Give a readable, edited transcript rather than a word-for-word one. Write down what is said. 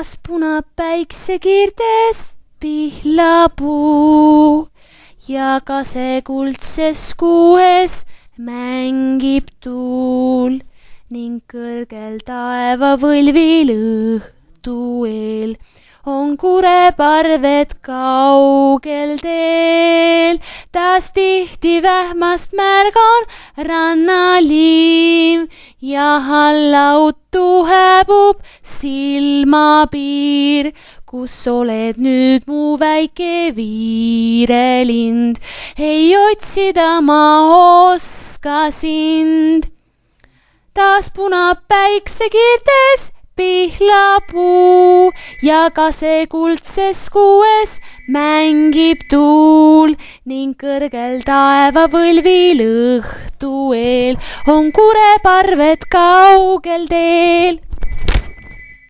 taas punab päiksekiirtes pihlapuu ja kase kuldses kuues mängib tuul ning kõrgel taevavõlvil õhtu eel on kureparved kaugel teel. Taas tihti vähmast märgan rannaliim ja hallautu hääbub silmapiir, kus oled nüüd mu väike viirelind. Ei otsida ma oska sind. Taas punab päiksekiirtes pihlapuu ja kase kuldses kuues mängib tuul ning kõrgel taevavõlvil õhtu eel on kureparved kaugel teel.